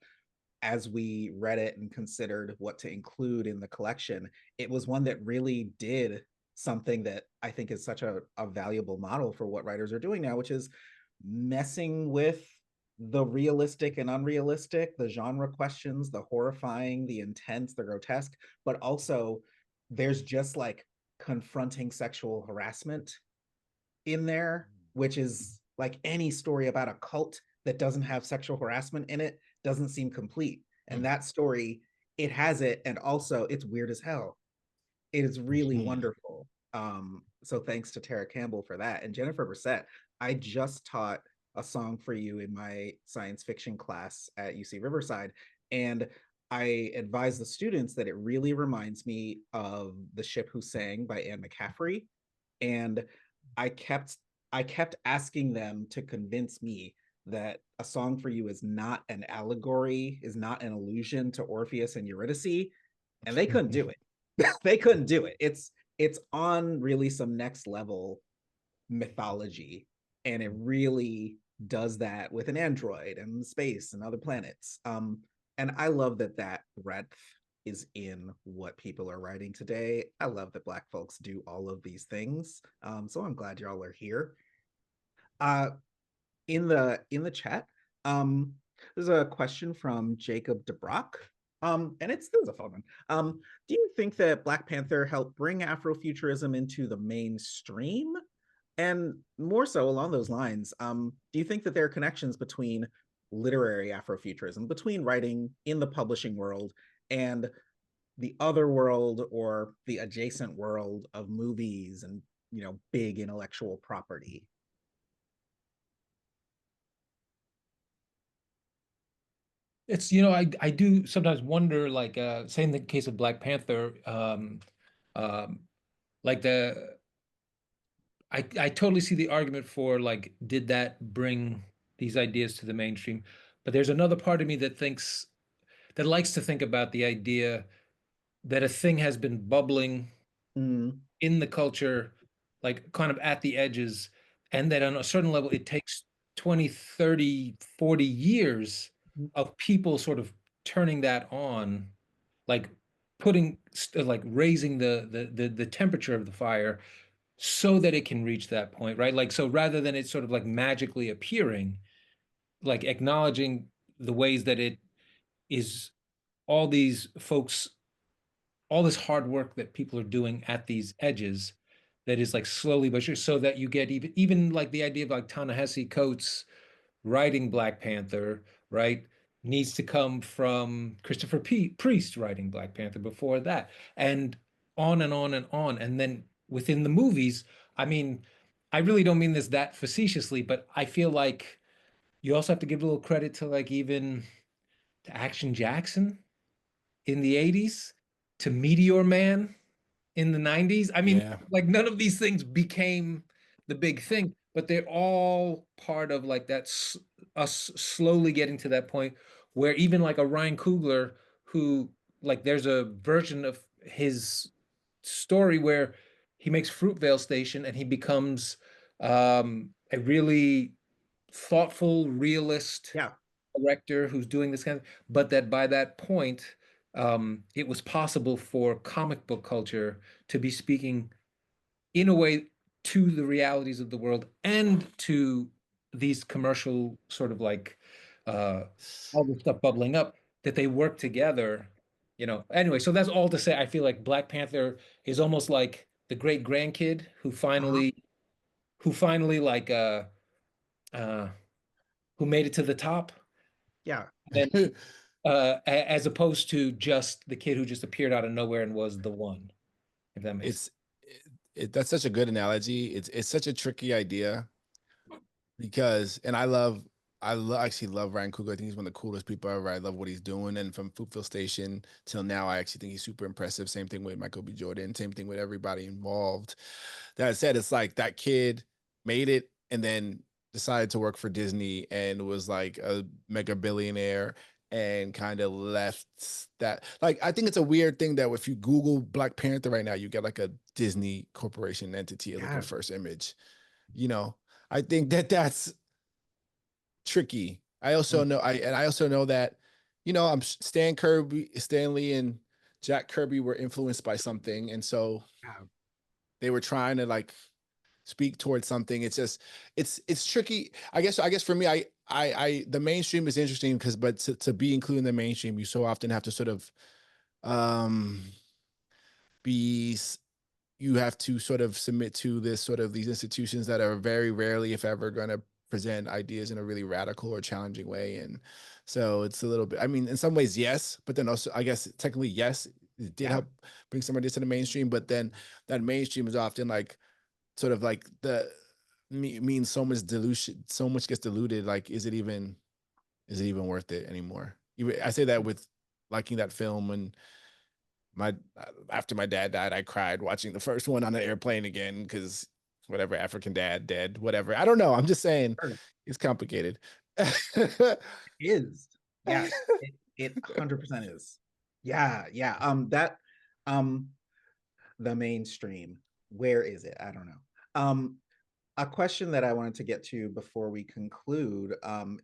as we read it and considered what to include in the collection, it was one that really did something that I think is such a valuable model for what writers are doing now, which is messing with the realistic and unrealistic, the genre questions, the horrifying, the intense, the grotesque, but also there's just like confronting sexual harassment in there, which is like any story about a cult that doesn't have sexual harassment in it doesn't seem complete. And that story, it has it, and also it's weird as hell. It is really wonderful. So thanks to Tara Campbell for that. And Jennifer Brissett, I just taught A Song for You in my science fiction class at UC Riverside. And I advise the students that it really reminds me of The Ship Who Sang by Anne McCaffrey. And I kept I kept asking them to convince me that A Song for You is not an allegory, is not an allusion to Orpheus and Eurydice, and they couldn't do it. They couldn't do it. It's on really some next level mythology, and it really does that with an android and space and other planets. And I love that that breadth is in what people are writing today. I love that Black folks do all of these things. So I'm glad y'all are here. Uh, in the chat, um, there's a question from Jacob DeBrock. And it's this is a fun one. Do you think that Black Panther helped bring Afrofuturism into the mainstream? And more so along those lines, do you think that there are connections between literary Afrofuturism, between writing in the publishing world and the other world or the adjacent world of movies and big intellectual property?
It's, I do sometimes wonder, like, say in the case of Black Panther, um, like I totally see the argument for, like, did that bring these ideas to the mainstream? But there's another part of me that likes to think about the idea that a thing has been bubbling
Mm,
in the culture, like kind of at the edges, and that on a certain level, it takes 20, 30, 40 years of people sort of turning that on, like like raising the temperature of the fire so that it can reach that point, right? Like, so rather than it sort of like magically appearing, like acknowledging the ways that it is all these folks, all this hard work that people are doing at these edges, that is like slowly but sure, so that you get even like the idea of like Ta-Nehisi Coates writing Black Panther, right, needs to come from Christopher Priest writing Black Panther before that, and on and on and on. And then within the movies, I mean, I really don't mean this that facetiously, but I feel like you also have to give a little credit to, like, even to Action Jackson in the 80s, to Meteor Man in the 90s. I mean,
Yeah.
like, none of these things became the big thing, but they're all part of like us slowly getting to that point where even like a Ryan Coogler, who like there's a version of his story where he makes Fruitvale Station and he becomes a really thoughtful, realist
Yeah.
director who's doing this kind of, but that by that point, it was possible for comic book culture to be speaking in a way to the realities of the world and to these commercial sort of like all the stuff bubbling up, that they work together, you know. Anyway, so that's all to say, I feel like Black Panther is almost like the great grandkid who finally like uh who made it to the top,
Yeah.
and as opposed to just the kid who just appeared out of nowhere and was the one, if that makes sense.
That's such a good analogy. It's such a tricky idea because, and actually love Ryan Coogler. I think he's one of the coolest people ever. I love what he's doing, and from Fruitvale Station till now, I actually think he's super impressive. Same thing with Michael B. Jordan. Same thing with everybody involved. That said, it's like that kid made it and then decided to work for Disney and was like a mega billionaire and kind of left that. Like, I think it's a weird thing that if you Google Black Panther right now, you get like a Disney corporation entity as like
Yeah.
a first image. You know, I think that that's tricky. I also know that, you know, Stanley and Jack Kirby were influenced by something. And so
Yeah.
they were trying to like speak towards something. It's just, it's tricky. I guess for me, the mainstream is interesting because, but to be included in the mainstream, you so often have to sort of, be, you have to sort of submit to this sort of these institutions that are very rarely, if ever, going to present ideas in a really radical or challenging way. And so it's a little bit, I mean, in some ways, yes, but then also, I guess technically, yes, it did help bring some ideas to the mainstream, but then that mainstream is often like, sort of like means so much dilution, so much gets diluted. Like, is it even worth it anymore? I say that with liking that film, and after my dad died, I cried watching the first one on an airplane again because whatever, African dad dead, whatever. I don't know. I'm just saying it's complicated.
It is. Yeah, it 100% is. Yeah. That the mainstream, where is it? I don't know. A question that I wanted to get to before we conclude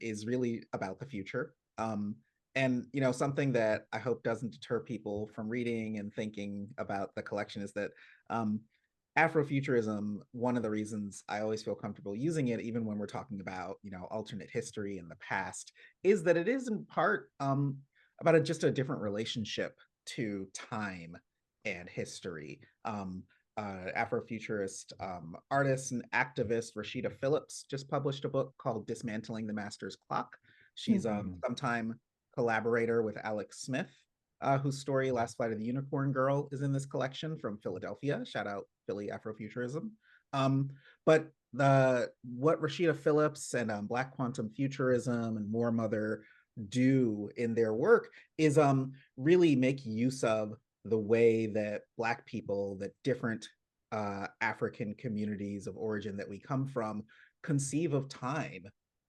is really about the future. And you know, something that I hope doesn't deter people from reading and thinking about the collection is that Afrofuturism, one of the reasons I always feel comfortable using it, even when we're talking about, you know, alternate history in the past, is that it is in part about just a different relationship to time and history. Afrofuturist artist and activist Rashida Phillips just published a book called Dismantling the Master's Clock. She's sometime collaborator with Alex Smith, whose story Last Flight of the Unicorn Girl is in this collection from Philadelphia. Shout out Philly Afrofuturism. But what Rashida Phillips and Black Quantum Futurism and More Mother do in their work is really make use of the way that Black people, that different African communities of origin that we come from, conceive of time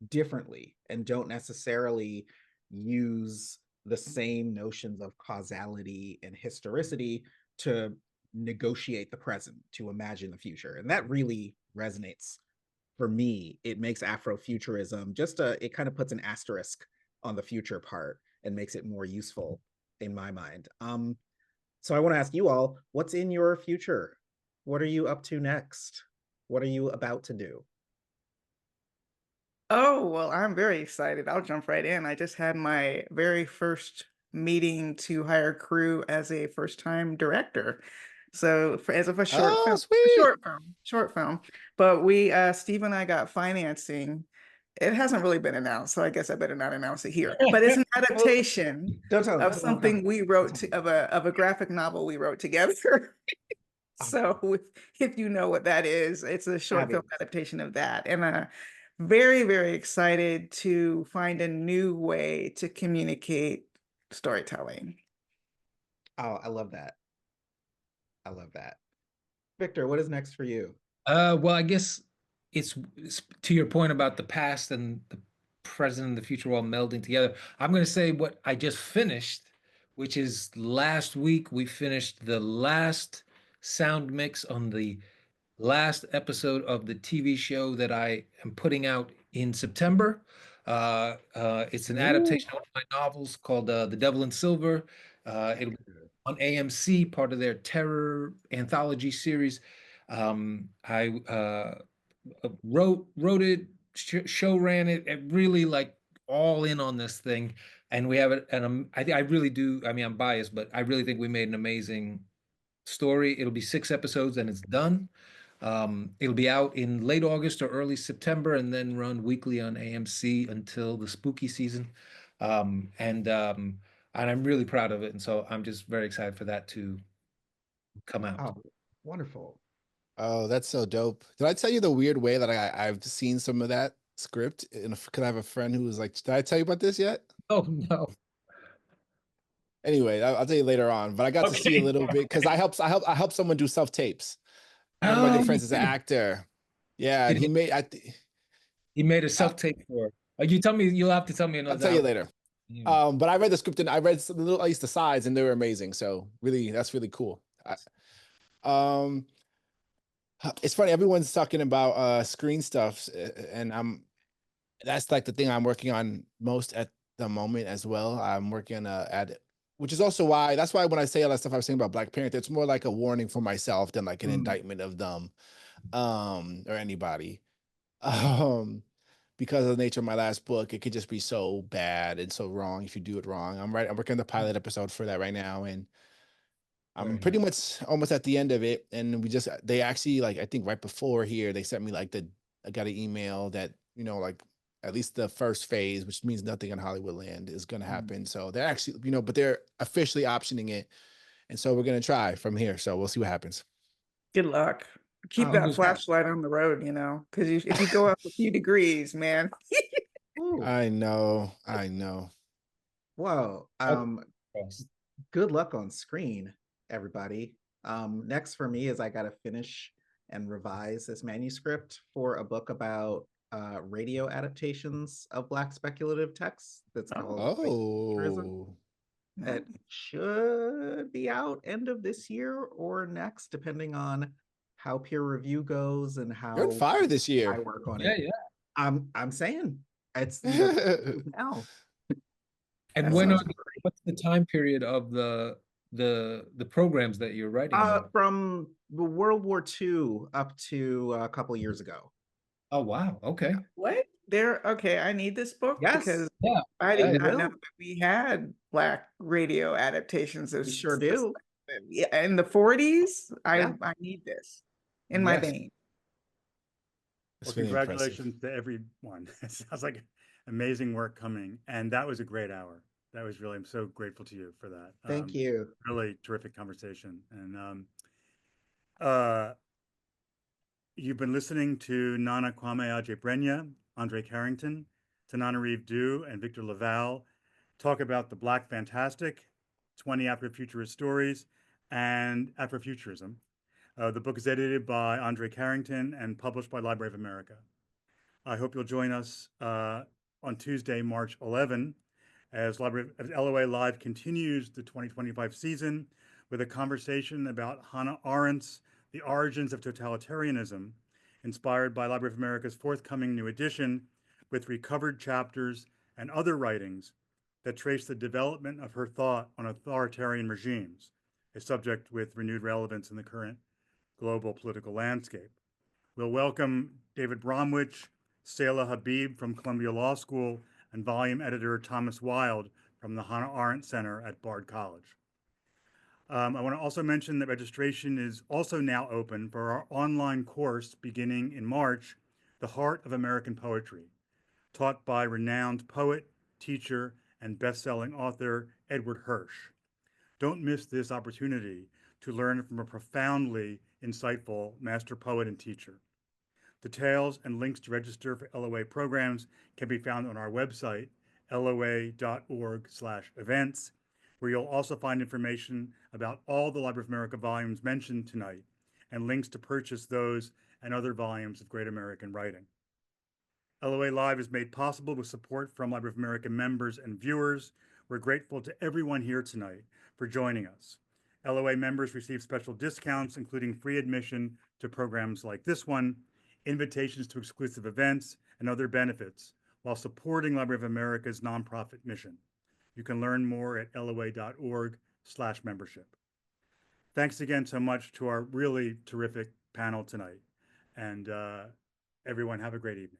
differently and don't necessarily use the same notions of causality and historicity to negotiate the present, to imagine the future. And that really resonates for me. It makes Afrofuturism it kind of puts an asterisk on the future part and makes it more useful in my mind. So I want to ask you all, what's in your future? What are you up to next? What are you about to do?
Oh, well, I'm very excited. I'll jump right in. I just had my very first meeting to hire crew as a first-time director. So as of a short film,
sweet.
short film. But Steve and I got financing. It hasn't really been announced, so I guess I better not announce it here. But it's an adaptation of something we wrote of a graphic novel we wrote together. So if you know what that is, it's a short film adaptation of that. And very, very excited to find a new way to communicate storytelling.
Oh, I love that. I love that. Victor, what is next for you?
Well, I guess it's to your point about the past and the present and the future all melding together. I'm going to say what I just finished, which is last week we finished the last sound mix on the last episode of the TV show that I am putting out in September. It's an adaptation of one of my novels called The Devil in Silver. It'll be on AMC, part of their terror anthology series. I wrote it, show ran it, and really like all in on this thing. And we have it, and I really do. I mean, I'm biased, but I really think we made an amazing story. It'll be 6 episodes and it's done. It'll be out in late August or early September and then run weekly on AMC until the spooky season. And I'm really proud of it. And so I'm just very excited for that to come out.
Oh, wonderful.
Oh, that's so dope. Did I tell you the weird way that I've seen some of that script? Because I have a friend who was like, did I tell you about this yet?
Oh, no.
Anyway, I'll tell you later on. But I got to see a
Okay.
little bit because I helped someone do self tapes. One of my good friends is an actor. Yeah, and
Did he made a
uh,
self-tape for it. You tell me, you'll have to tell me
I'll
another
tell you
time.
later.
Yeah.
But I read the script and I read at least the sides, and they were amazing. So really, that's really cool. Um, it's funny, everyone's talking about screen stuff, and that's like the thing I'm working on most at the moment as well. I'm working at which is also why that's why when I say all that stuff I was saying about Black Panther, it's more like a warning for myself than like an indictment of them or anybody. Because of the nature of my last book, it could just be so bad and so wrong if you do it wrong. I'm working on the pilot episode for that right now, and I'm pretty much almost at the end of it. And they actually, like, I think right before here, they sent me like I got an email that, like at least the first phase, which means nothing in Hollywood land, is going to happen. So they're actually, but they're officially optioning it. And so we're going to try from here. So we'll see what happens.
Good luck. Keep that flashlight on the road, because if you go up a few degrees, man.
I know.
Whoa.
Yes.
Good luck on screen, everybody. Next for me is I got to finish and revise this manuscript for a book about radio adaptations of Black speculative texts that's called Futurism. It should be out end of this year or next, depending on how peer review goes and how
You're on fire this year.
I work on
Yeah,
it.
yeah.
I'm saying it's now.
And what's the time period of the programs that you're writing about?
From the World War II up to a couple years ago.
Oh, wow. Okay.
What? Okay, I need this book because
Yeah.
I did not
will.
know that we had Black radio adaptations of
We sure do.
Yeah, in the 40s.
Yeah.
I need this in my vein.
Well, congratulations to everyone. It sounds like amazing work coming. And that was a great hour. That was really, I'm so grateful to you for that.
Thank you.
Really terrific conversation. And you've been listening to Nana Kwame Adjei-Brenyah, André Carrington, Tananarive Due, and Victor LaValle talk about the Black Fantastic, 20 Afrofuturist Stories, and Afrofuturism. The book is edited by André Carrington and published by Library of America. I hope you'll join us on Tuesday, March 11, as LOA Live continues the 2025 season with a conversation about Hannah Arendt's The Origins of Totalitarianism, inspired by Library of America's forthcoming new edition with recovered chapters and other writings that trace the development of her thought on authoritarian regimes, a subject with renewed relevance in the current global political landscape. We'll welcome David Bromwich, Selah Habib from Columbia Law School, and volume editor Thomas Wild from the Hannah Arendt Center at Bard College. I want to also mention that registration is also now open for our online course beginning in March, The Heart of American Poetry, taught by renowned poet, teacher, and best-selling author Edward Hirsch. Don't miss this opportunity to learn from a profoundly insightful master poet and teacher. Details and links to register for LOA programs can be found on our website, loa.org/events, where you'll also find information about all the Library of America volumes mentioned tonight and links to purchase those and other volumes of great American writing. LOA Live is made possible with support from Library of America members and viewers. We're grateful to everyone here tonight for joining us. LOA members receive special discounts, including free admission to programs like this one, invitations to exclusive events, and other benefits, while supporting Library of America's nonprofit mission. You can learn more at loa.org/membership. Thanks again so much to our really terrific panel tonight. And everyone have a great evening.